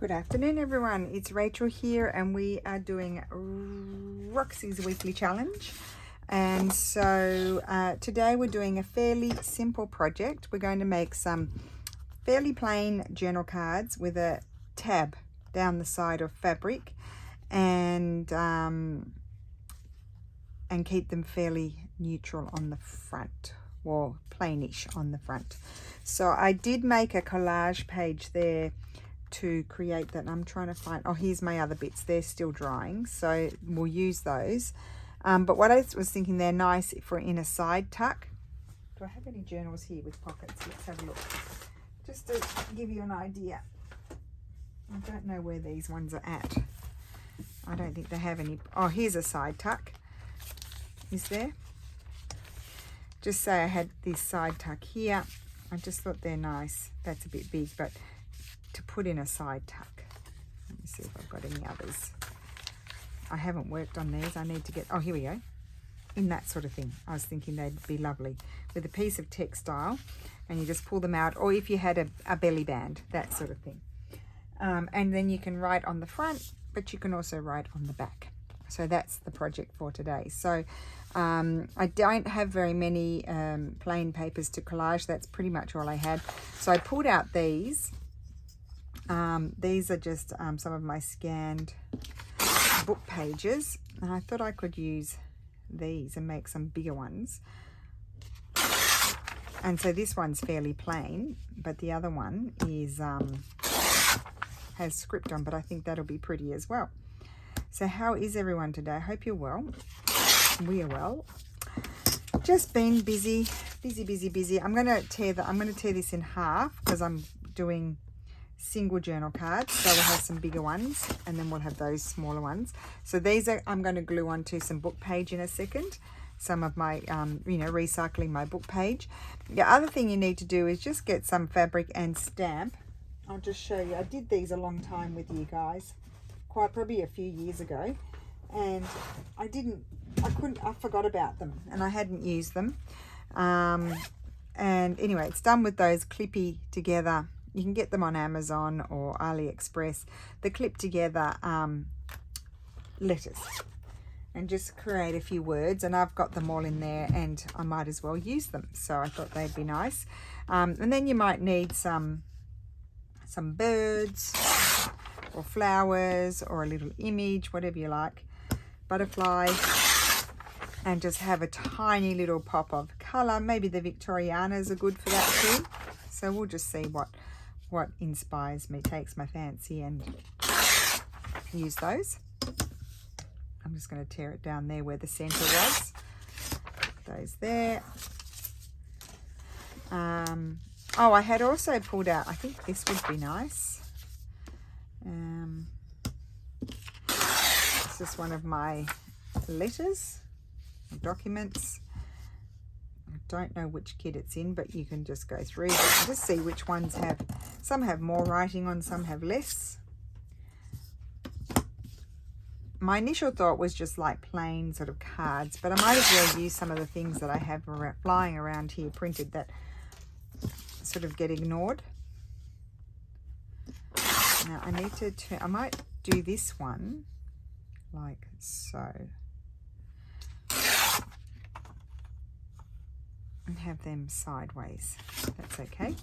Good afternoon, everyone. It's Rachel here, and we are doing Roxy's weekly challenge. And so today we're doing a fairly simple project. We're going to make some fairly plain journal cards with a tab down the side of fabric, and keep them fairly neutral on the front, or plainish on the front. So I did make a collage page there to create that. I'm trying to find, oh, here's my other bits. They're still drying, so we'll use those. But what I was thinking, they're nice for in a side tuck. Do I have any journals here with pockets? Let's have a look, just to give you an idea. I don't know where these ones are at. I don't think they have any. Oh, here's a side tuck. Is there? Just say I had this side tuck here. I just thought they're nice. That's a bit big, but to put in a side tuck. Let me see if I've got any others. I haven't worked on these. I need to get, oh, here we go. In that sort of thing. I was thinking they'd be lovely with a piece of textile, and you just pull them out, or if you had a belly band, that sort of thing. And then you can write on the front, but you can also write on the back. So that's the project for today. So I don't have very many plain papers to collage. That's pretty much all I had. So I pulled out these. These are just some of my scanned book pages, and I thought I could use these and make some bigger ones. And so this one's fairly plain, but the other one is has script on, but I think that'll be pretty as well. So how is everyone today? I hope you're well. We are well. Just been busy. I'm going to tear this in half because I'm doing single journal cards, so we'll have some bigger ones and then we'll have those smaller ones. So these are, I'm going to glue onto some book page in a second, some of my recycling my book page. The other thing you need to do is just get some fabric and stamp. I'll just show you. I did these a long time with you guys, probably a few years ago, and I forgot about them and I hadn't used them. And anyway, it's done with those clippy together. You can get them on Amazon or AliExpress. The clip together letters, and just create a few words, and I've got them all in there, and I might as well use them. So I thought they'd be nice. And then you might need some birds or flowers or a little image, whatever you like, butterfly, and just have a tiny little pop of colour. Maybe the Victorianas are good for that too. So we'll just see what inspires me, takes my fancy, and use those. I'm just going to tear it down there where the centre was. Put those there. Oh, I had also pulled out, I think this would be nice. It's just one of my letters, documents. I don't know which kit it's in, but you can just go through and just see which ones have, some have more writing on, some have less. My initial thought was just like plain sort of cards, but I might as well use some of the things that I have flying around here printed that sort of get ignored. Now I need to I might do this one like so, and have them sideways. That's okay.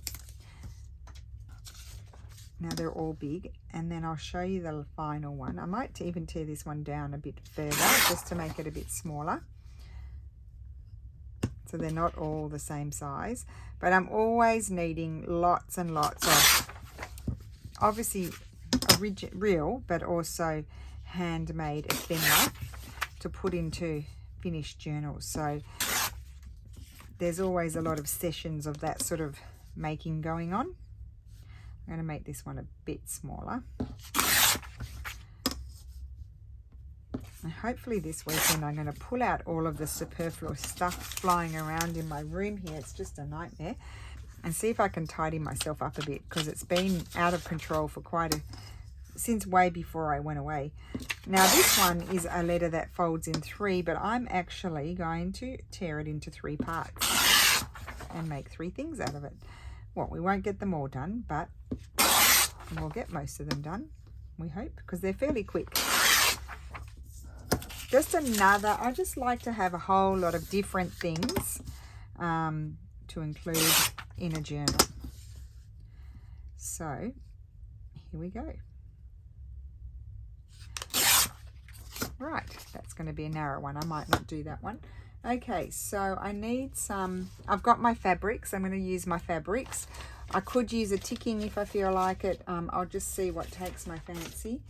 Now they're all big, and then I'll show you the final one. I might even tear this one down a bit further just to make it a bit smaller, so they're not all the same size. But I'm always needing lots and lots of, obviously real, but also handmade ephemera to put into finished journals. So there's always a lot of sessions of that sort of making going on. I'm going to make this one a bit smaller. And hopefully this weekend I'm going to pull out all of the superfluous stuff flying around in my room here. It's just a nightmare. And see if I can tidy myself up a bit, because it's been out of control for since way before I went away. Now this one is a letter that folds in 3, but I'm actually going to tear it into 3 parts and make 3 things out of it. Well, we won't get them all done, but And we'll get most of them done, we hope, because they're fairly quick. Just another, I just like to have a whole lot of different things to include in a journal. So here we go. Right, that's going to be a narrow one. I might not do that one. Okay, so I need some, I've got my fabrics. I'm going to use my fabrics. I could use a ticking if I feel like it. I'll just see what takes my fancy.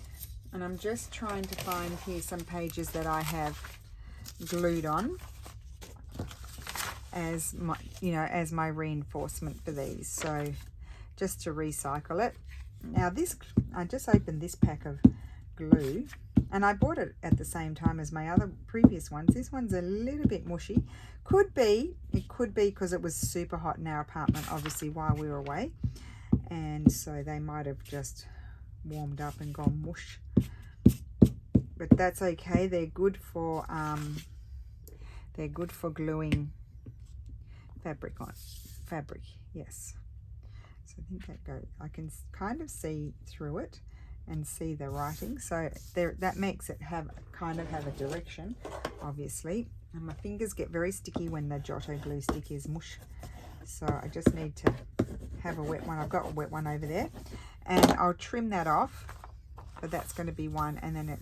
And I'm just trying to find here some pages that I have glued on as my, as my reinforcement for these. So just to recycle it. Now this, I just opened this pack of glue, and I bought it at the same time as my other previous ones. This one's a little bit mushy. It could be because it was super hot in our apartment, obviously, while we were away, and so they might have just warmed up and gone mush. But that's okay. They're good for gluing fabric on. Fabric, yes. So I think that goes. I can kind of see through it and see the writing, so there, that makes it kind of have a direction, obviously. And my fingers get very sticky when the Giotto glue stick is mush, so I just need to have a wet one. I've got a wet one over there, and I'll trim that off, but that's going to be one. And then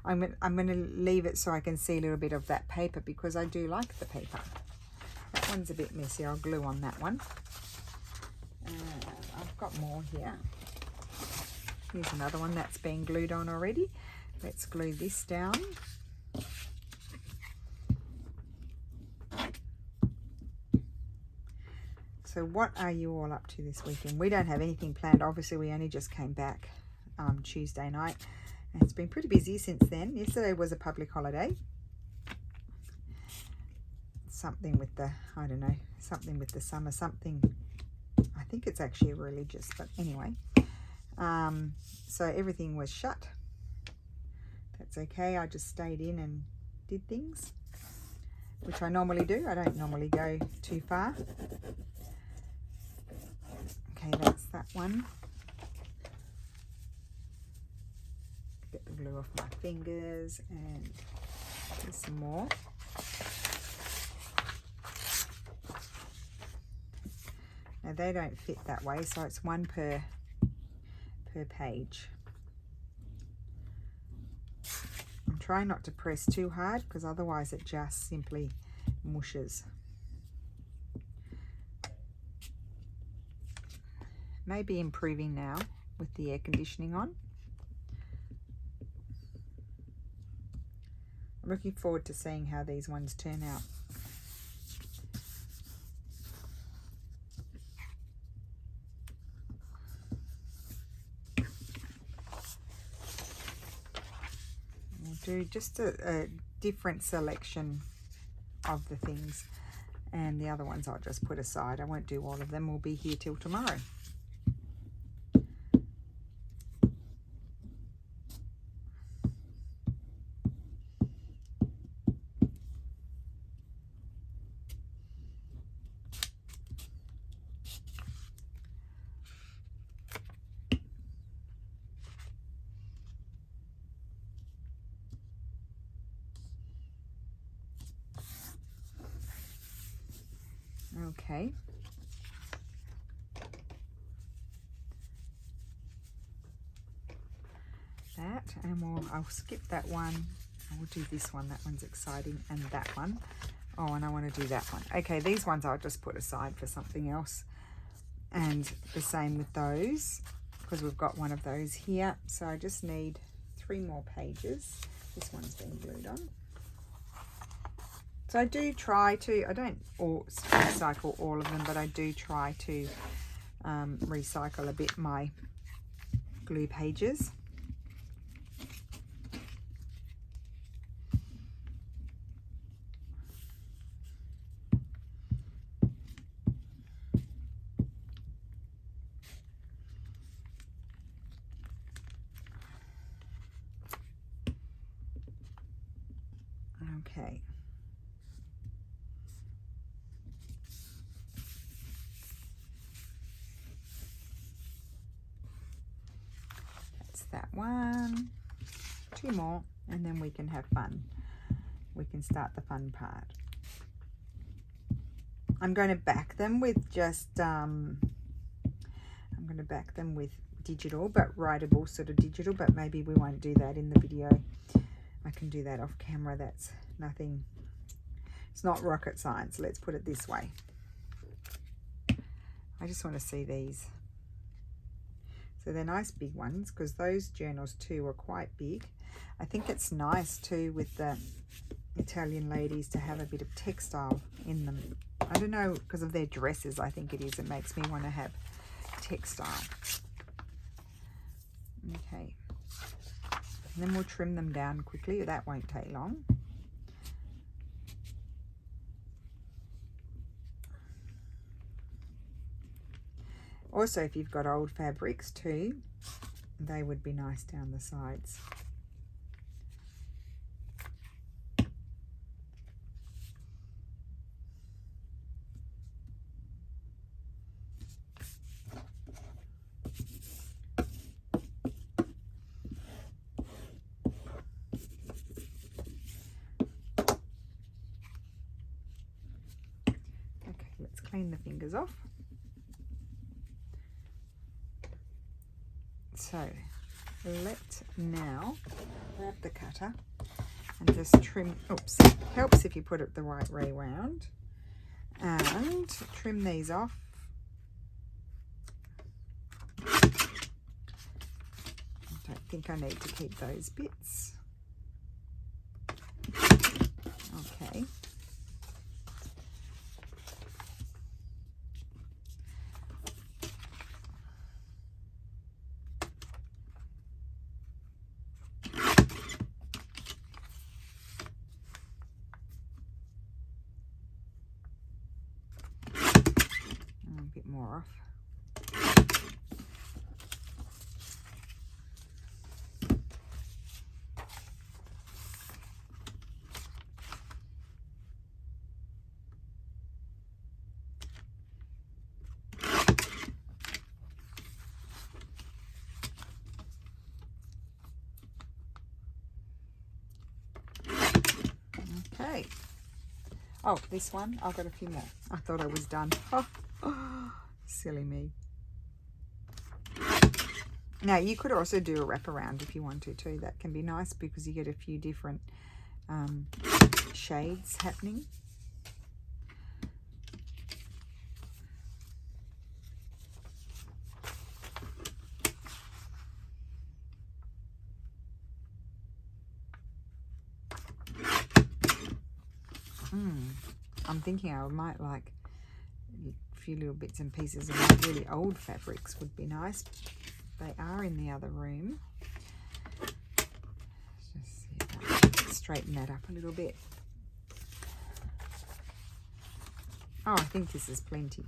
I'm going to leave it so I can see a little bit of that paper, because I do like the paper. That one's a bit messy. I'll glue on that one. I've got more here. Here's another one that's been glued on already. Let's glue this down. So what are you all up to this weekend? We don't have anything planned. Obviously, we only just came back Tuesday night. And it's been pretty busy since then. Yesterday was a public holiday. Something with the, I don't know, something with the summer, something. I think it's actually religious, but anyway. So everything was shut. That's okay. I just stayed in and did things, which I normally do. I don't normally go too far. Okay, that's that one. Get the glue off my fingers, and there's some more. Now they don't fit that way, so it's one per page. I'm trying not to press too hard, because otherwise it just simply mushes. Maybe improving now with the air conditioning on. I'm looking forward to seeing how these ones turn out. Do just a different selection of the things, and the other ones I'll just put aside. I won't do all of them. We'll be here till tomorrow. Okay. That, and I'll skip that one. I will do this one. That one's exciting, and that one. Oh, and I want to do that one. Okay, these ones I'll just put aside for something else. And the same with those, because we've got one of those here. So I just need 3 more pages. This one's been glued on. So I do try to, I don't recycle all of them, but I do try to recycle a bit my glue pages. Okay. that one, 2 more, and then we can have fun. We can start the fun part. I'm going to back them with just, I'm going to back them with digital, but writable sort of digital, but maybe we won't do that in the video. I can do that off camera. That's nothing, it's not rocket science, let's put it this way. I just want to see these. So they're nice big ones, because those journals too are quite big. I think it's nice too with the Italian ladies to have a bit of textile in them. I don't know, because of their dresses, I think it is. It makes me want to have textile. Okay. And then we'll trim them down quickly. That won't take long. Also, if you've got old fabrics too, they would be nice down the sides. Okay, let's clean the fingers off. So let's now grab the cutter and just trim. Oops, helps if you put it the right way round, and trim these off. I don't think I need to keep those bits. Okay. More off. Okay. Oh, this one, I've got a few more. I thought I was done. Oh, silly me. Now, you could also do a wraparound if you want to too. That can be nice because you get a few different shades happening. I'm thinking I might like a few little bits and pieces of my really old fabrics would be nice. They are in the other room. Let's just see if I can straighten that up a little bit. Oh, I think this is plenty.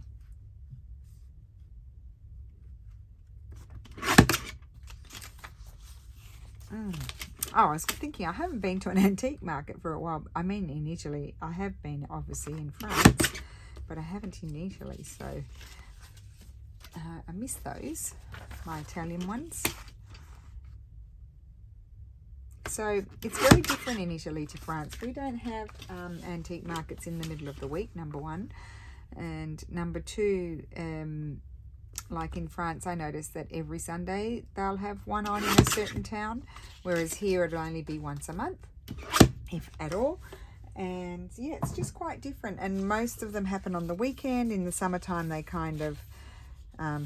Oh, I was thinking I haven't been to an antique market for a while. I mean, in Italy, I have been obviously in France, but I haven't in Italy, so I miss those, my Italian ones. So it's very different in Italy to France. We don't have antique markets in the middle of the week, number one. And number two, like in France, I noticed that every Sunday they'll have one on in a certain town, whereas here it'll only be once a month, if at all. And yeah, it's just quite different. And most of them happen on the weekend. In the summertime, they kind of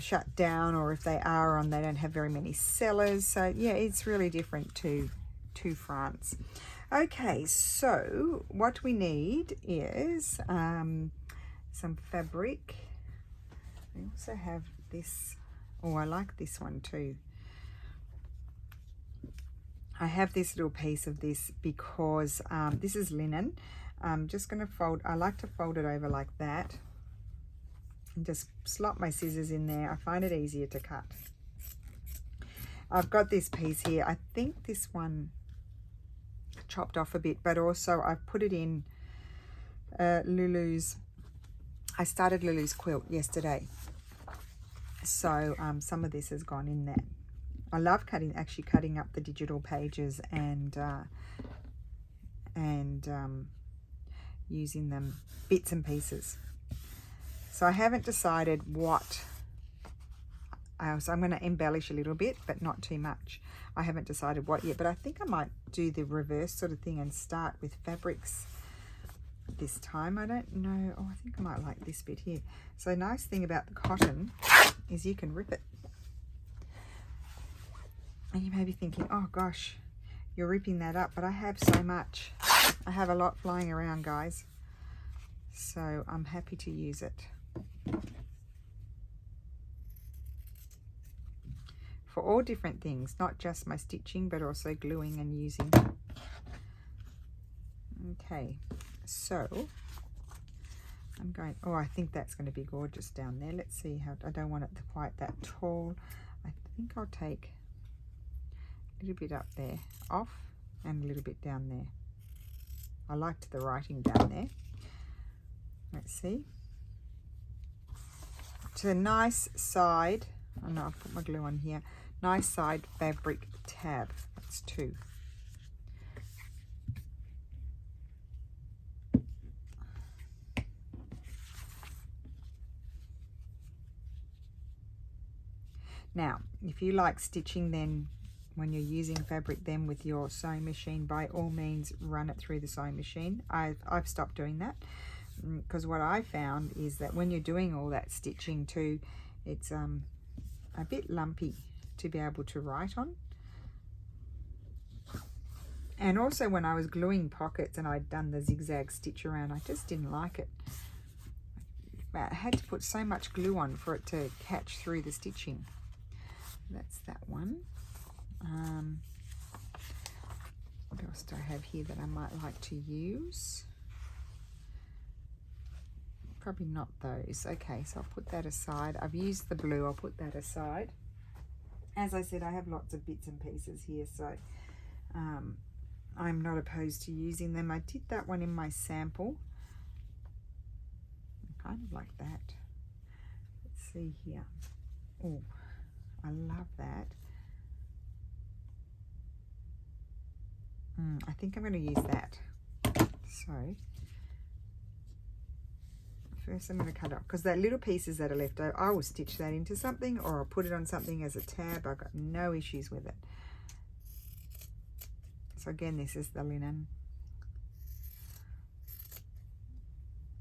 shut down, or if they are on, they don't have very many sellers. So yeah, it's really different to France. Okay, so what we need is some fabric. I also have this. Oh, I like this one too. I have this little piece of this because this is linen. I'm just going to fold, I like to fold it over like that and just slot my scissors in there. I find it easier to cut. I've got this piece here. I think this one chopped off a bit, but also I've put it in Lulu's. I started Lulu's quilt yesterday, so some of this has gone in that I love actually cutting up the digital pages and using them bits and pieces. So I haven't decided what. So I'm going to embellish a little bit, but not too much. I haven't decided what yet, but I think I might do the reverse sort of thing and start with fabrics this time. I don't know. Oh, I think I might like this bit here. So nice thing about the cotton is you can rip it. And you may be thinking, oh gosh, you're ripping that up, but I have so much. I have a lot flying around, guys. So I'm happy to use it. For all different things, not just my stitching, but also gluing and using. Okay, so I'm going, oh, I think that's going to be gorgeous down there. Let's see how, I don't want it to quite that tall. I think I'll take a little bit up there off and a little bit down there. I liked the writing down there. Let's see. To the nice side, oh no, I'll put my glue on here. Nice side fabric tab. That's 2. Now, if you like stitching, then when you're using fabric then with your sewing machine, by all means run it through the sewing machine. I've stopped doing that because what I found is that when you're doing all that stitching too, it's a bit lumpy to be able to write on. And also when I was gluing pockets and I'd done the zigzag stitch around, I just didn't like it. I had to put so much glue on for it to catch through the stitching. That's that one. What else do I have here that I might like to use? Probably not those. Okay, so I'll put that aside. I've used the blue, I'll put that aside. As I said, I have lots of bits and pieces here, so I'm not opposed to using them. I did that one in my sample. I kind of like that. Let's see here. Oh, I love that. I think I'm going to use that. So first I'm going to cut off, because that little pieces that are left, I will stitch that into something, or I'll put it on something as a tab. I've got no issues with it. So again, this is the linen.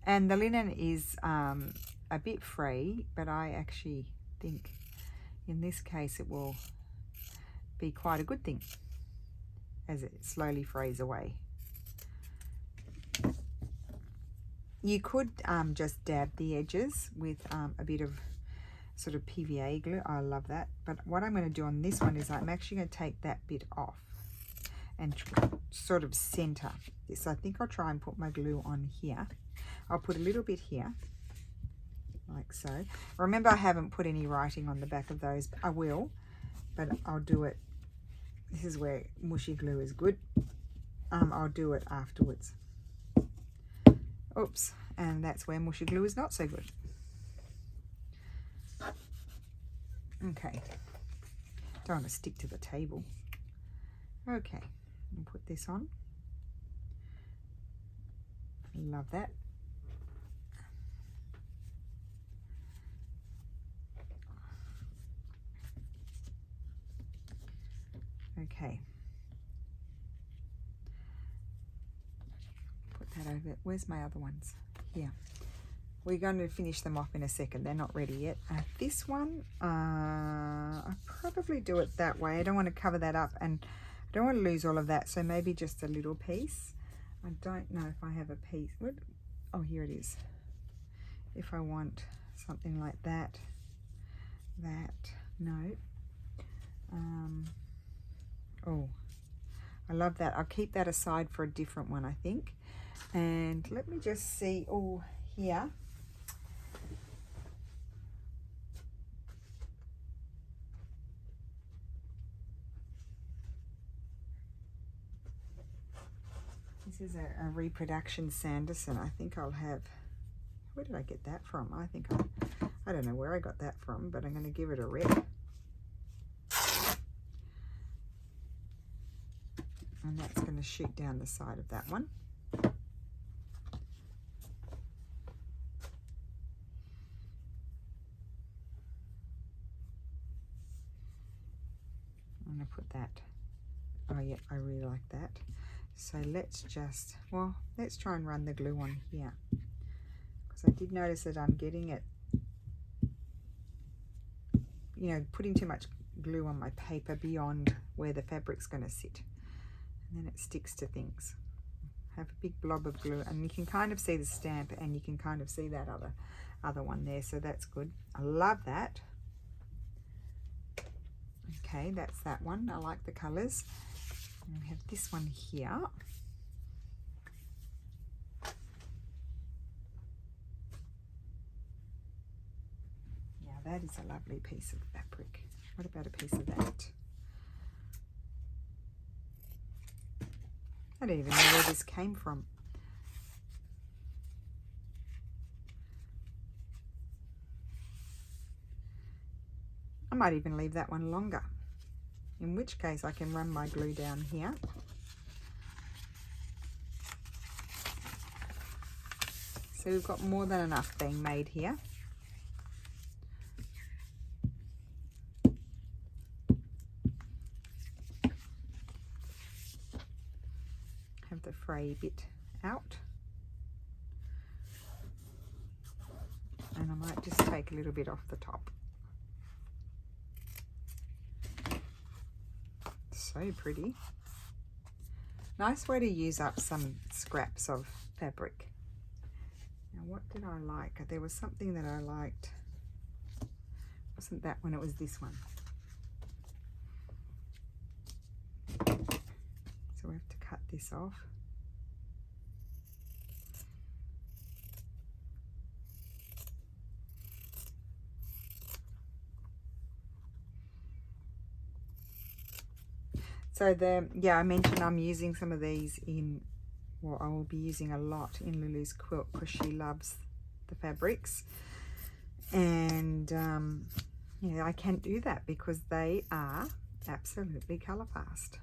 And the linen is a bit free, but I actually think in this case it will be quite a good thing as it slowly frays away. You could just dab the edges with a bit of sort of PVA glue. I love that. But what I'm going to do on this one is I'm actually going to take that bit off and sort of center this. I think I'll try and put my glue on here. I'll put a little bit here, like so. Remember, I haven't put any writing on the back of those. I will, but I'll do it. This is where mushy glue is good. I'll do it afterwards. Oops, and that's where mushy glue is not so good. Okay, don't want to stick to the table. Okay, I'll put this on. Love that. Okay. Put that over. Where's my other ones? Here. We're going to finish them off in a second. They're not ready yet. This one, I'll probably do it that way. I don't want to cover that up, and I don't want to lose all of that, so maybe just a little piece. I don't know if I have a piece. What? Oh, here it is. If I want something like that, no. Oh, I love that. I'll keep that aside for a different one, I think. And let me just see. Oh, here. This is a reproduction Sanderson. I think I'll have, where did I get that from? I don't know where I got that from, but I'm going to give it a rip. And that's going to shoot down the side of that one. I'm going to put that. Oh yeah, I really like that. So let's just, well, let's try and run the glue on here, because I did notice that I'm getting it, you know, putting too much glue on my paper beyond where the fabric's going to sit, and then it sticks to things. Have a big blob of glue, and you can kind of see the stamp, and you can kind of see that other one there, so that's good. I love that. Okay, that's that one. I like the colors. And we have this one here. Yeah, that is a lovely piece of fabric. What about a piece of that? I don't even know where this came from. I might even leave that one longer, in which case I can run my glue down here. So we've got more than enough being made here. Have the fray bit out. And I might just take a little bit off the top. So pretty. Nice way to use up some scraps of fabric. Now what did I like? There was something that I liked. Wasn't that one, it was this one. So we have to cut this off. So yeah, I mentioned I'm using some of these in, well, I will be using a lot in Lulu's quilt because she loves the fabrics. And yeah, I can do that because they are absolutely colour fast.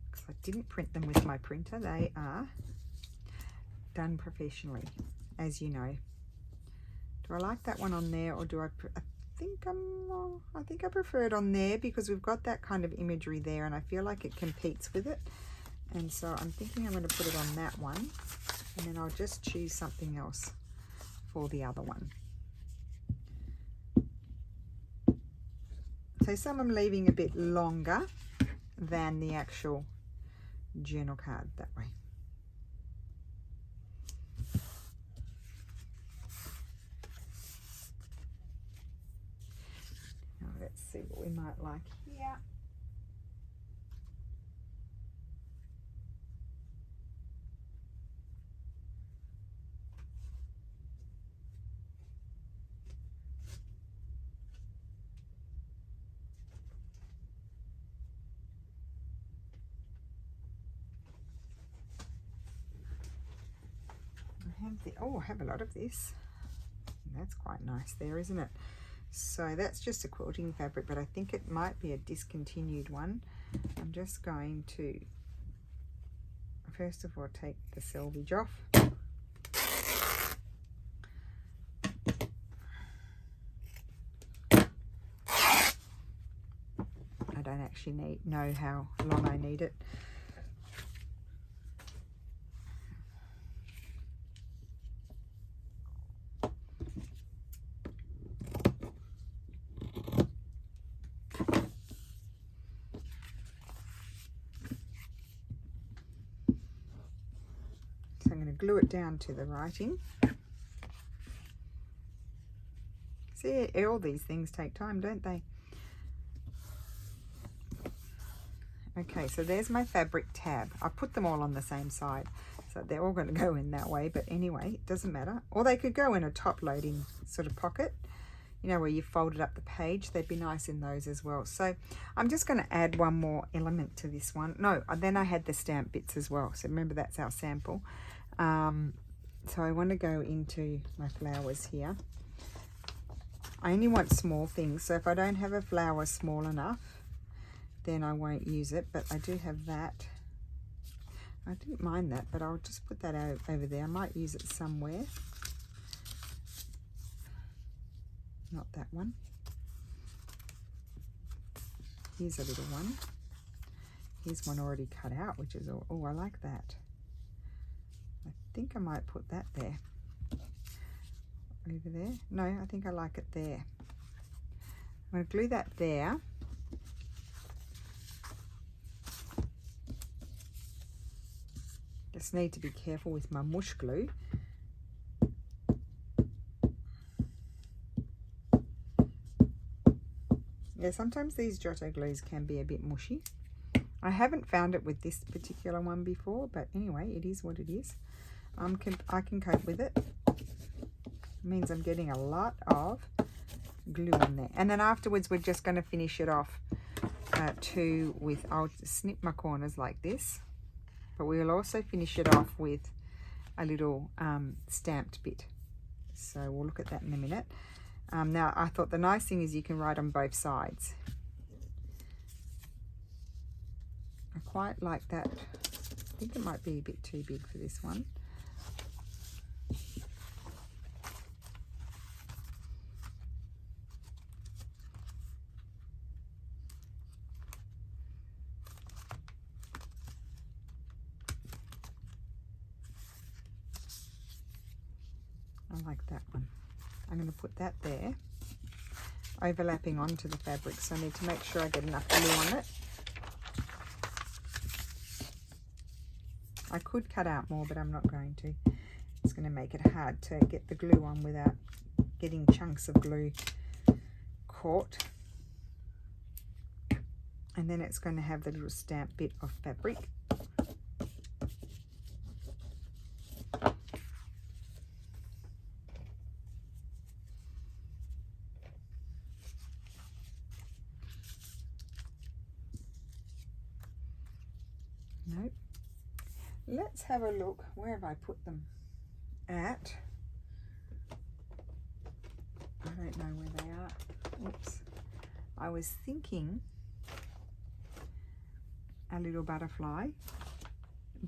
Because I didn't print them with my printer. They are done professionally, as you know. Do I like that one on there, or do I think I prefer it on there because we've got that kind of imagery there, and I feel like it competes with it. And so I'm thinking I'm going to put it on that one, and then I'll just choose something else for the other one. So some I'm leaving a bit longer than the actual journal card that way. Now let's see what we might like here. I have a lot of this. That's quite nice there, isn't it? So that's just a quilting fabric, but I think it might be a discontinued one. I'm just going to first of all take the selvage off. I don't actually know how long I need it. I'm going to glue it down to the writing. See, all these things take time, don't they? Okay, so there's my fabric tab. I put them all on the same side, so they're all going to go in that way, but anyway, it doesn't matter. Or they could go in a top loading sort of pocket, you know, where you folded up the page. They'd be nice in those as well. So I'm just going to add one more element to this one. No, then I had the stamp bits as well, so remember that's our sample. So I want to go into my flowers here. I only want small things, so if I don't have a flower small enough, then I won't use it. But I do have that. I didn't mind that, but I'll just put that over there. I might use it somewhere. Not that one. Here's a little one. Here's one already cut out, which is, oh, I like that. I think I might put that there. Over there. No, I think I like it there. I'm going to glue that there. Just need to be careful with my mush glue. Yeah, sometimes these Giotto glues can be a bit mushy. I haven't found it with this particular one before, but anyway, it is what it is. I can cope with it. It means I'm getting a lot of glue in there. And then afterwards, we're just going to finish it off I'll snip my corners like this. But we'll also finish it off with a little stamped bit. So we'll look at that in a minute. Now, I thought the nice thing is you can write on both sides. I quite like that. I think it might be a bit too big for this one. I like that one. I'm going to put that there, overlapping onto the fabric, so I need to make sure I get enough glue on it. I could cut out more, but I'm not going to. It's going to make it hard to get the glue on without getting chunks of glue caught. And then it's going to have the little stamp bit of fabric. Nope. Let's have a look. Where have I put them at? I don't know where they are. Oops. I was thinking a little butterfly,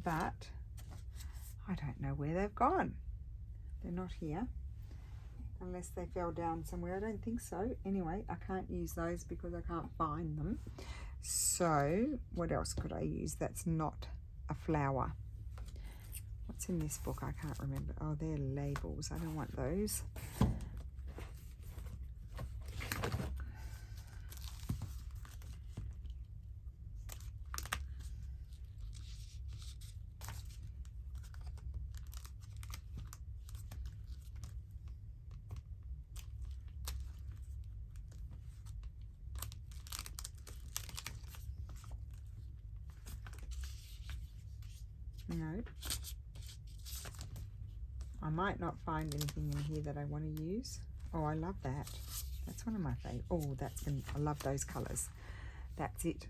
but I don't know where they've gone. They're not here. Unless they fell down somewhere. I don't think so. Anyway, I can't use those because I can't find them. So, what else could I use that's not a flower? What's in this book? I can't remember. Oh, they're labels. I don't want those. No. I might not find anything in here that I want to use. Oh, I love that. That's one of my favorites. Oh, I love those colours. That's it.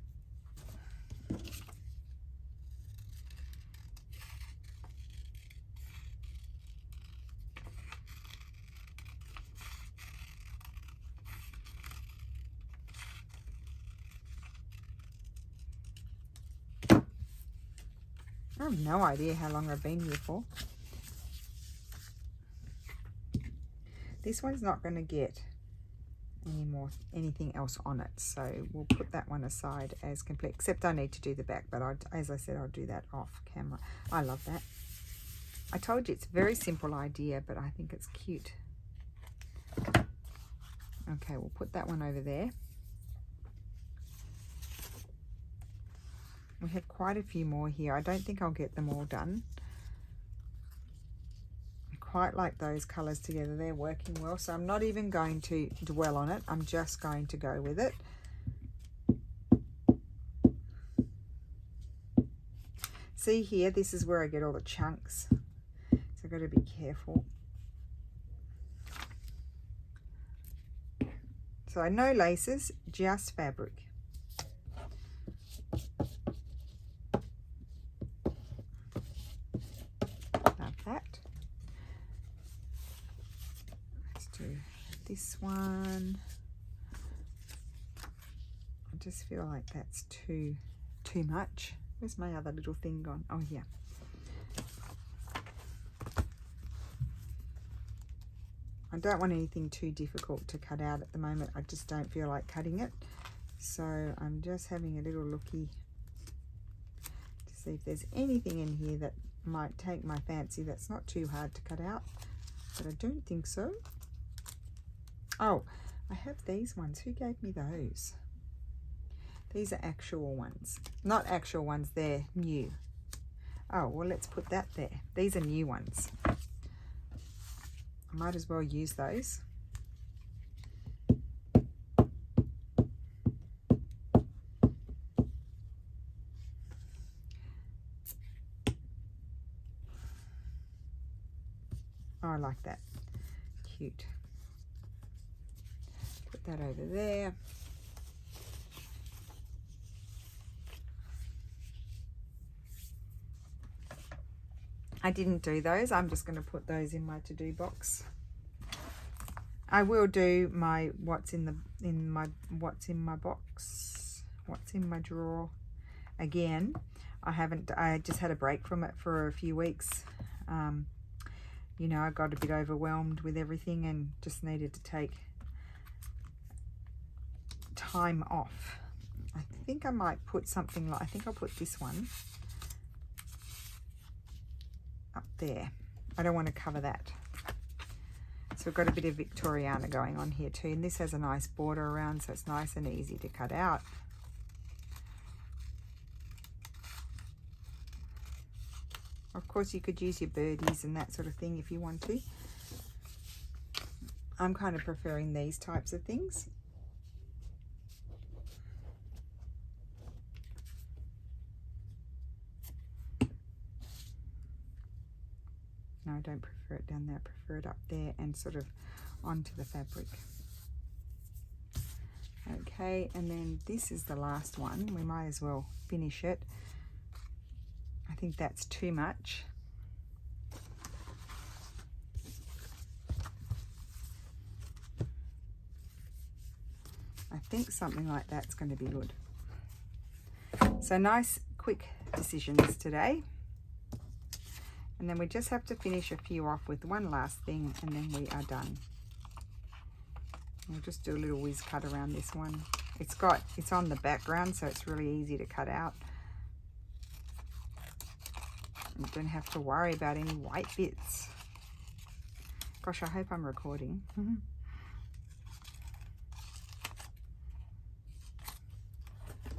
I have no idea how long I've been here for. This one's not going to get anything else on it, so we'll put that one aside as complete, except I need to do the back, but as I said, I'll do that off camera. I love that. I told you it's a very simple idea, but I think it's cute. Okay, we'll put that one over there. We have quite a few more here. I don't think I'll get them all done. I quite like those colours together. They're working well, so I'm not even going to dwell on it. I'm just going to go with it. See here, this is where I get all the chunks. So I've got to be careful. So no laces, just fabric. This one. I just feel like that's too much. Where's my other little thing gone? Oh, yeah. I don't want anything too difficult to cut out at the moment. I just don't feel like cutting it. So I'm just having a little looky to see if there's anything in here that might take my fancy that's not too hard to cut out. But I don't think so. Oh, I have these ones. Who gave me those? These are actual ones. Not actual ones, they're new. Oh, well, let's put that there. These are new ones. I might as well use those. Oh, I like that. Cute. Put that over there. I didn't do those. I'm just going to put those in my to-do box. I will do my what's in my box, what's in my drawer again. I just had a break from it for a few weeks. You know, I got a bit overwhelmed with everything and just needed to take time off. I think I might put something like, I think I'll put this one up there. I don't want to cover that. So we've got a bit of Victoriana going on here too, and this has a nice border around, so it's nice and easy to cut out. Of course, you could use your birdies and that sort of thing if you want to. I'm kind of preferring these types of things. No, I don't prefer it down there. I prefer it up there and sort of onto the fabric. Okay, and then this is the last one. We might as well finish it. I think that's too much. I think something like that's going to be good. So nice, quick decisions today. And then we just have to finish a few off with one last thing, and then we are done. We'll just do a little whiz cut around this one. It's on the background, so it's really easy to cut out. You don't have to worry about any white bits. Gosh, I hope I'm recording.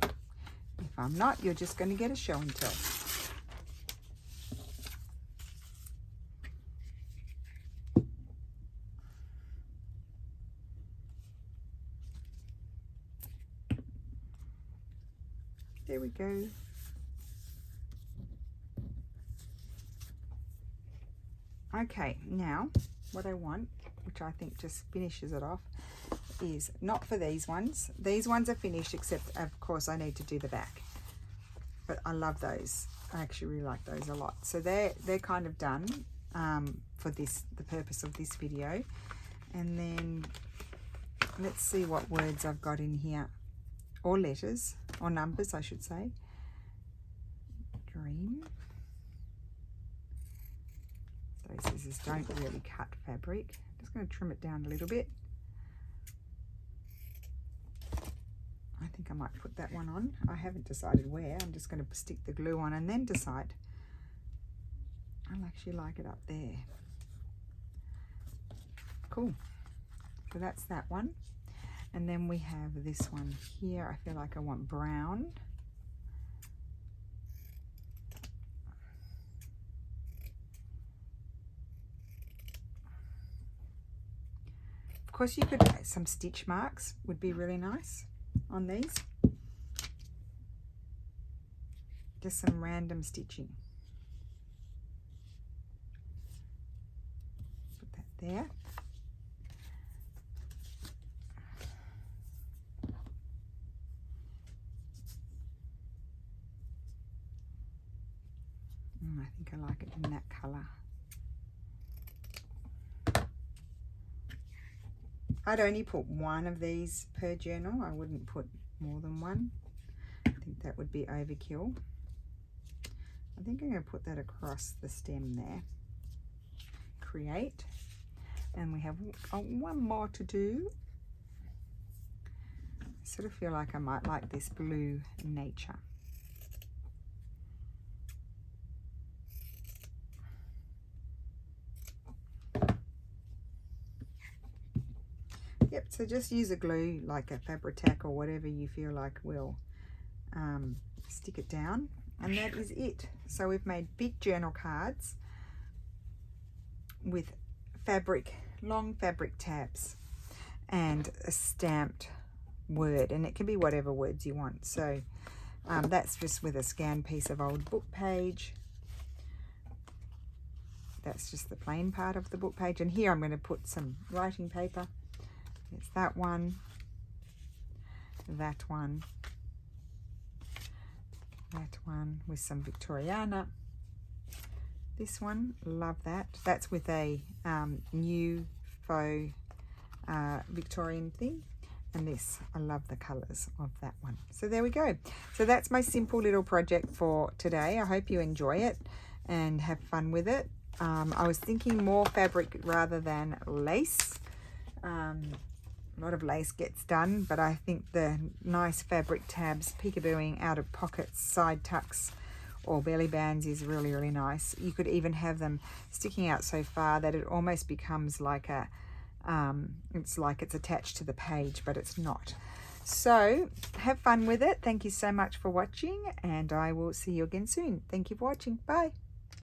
If I'm not, you're just going to get a show and tell. There we go. Okay, now what I want, which I think just finishes it off, is not for these ones. These ones are finished, except of course I need to do the back. But I love those. I actually really like those a lot. So they're kind of done for the purpose of this video. And then let's see what words I've got in here, or letters, or numbers I should say. Dream. Those scissors don't really cut fabric. I'm just going to trim it down a little bit. I think I might put that one on. I haven't decided where. I'm just going to stick the glue on and then decide. I actually like it up there. Cool. So that's that one. And then we have this one here. I feel like I want brown. Of course, you could add some stitch marks, would be really nice on these. Just some random stitching. Put that there. I think I like it in that colour. I'd only put one of these per journal. I wouldn't put more than one. I think that would be overkill. I think I'm going to put that across the stem there. Create. And we have one more to do. I sort of feel like I might like this blue nature. Yep, so just use a glue like a Fabri-Tac or whatever you feel like will stick it down. And that is it. So we've made big journal cards with fabric, long fabric tabs and a stamped word, and it can be whatever words you want. So that's just with a scanned piece of old book page. That's just the plain part of the book page, and here I'm going to put some writing paper. It's that one, that one with some Victoriana. This one, love that. That's with a new faux Victorian thing. And this, I love the colours of that one. So there we go. So that's my simple little project for today. I hope you enjoy it and have fun with it. I was thinking more fabric rather than lace. A lot of lace gets done, but I think the nice fabric tabs, peekabooing out of pockets, side tucks, or belly bands is really, really nice. You could even have them sticking out so far that it almost becomes like a, it's like it's attached to the page, but it's not. So have fun with it. Thank you so much for watching, and I will see you again soon. Thank you for watching. Bye.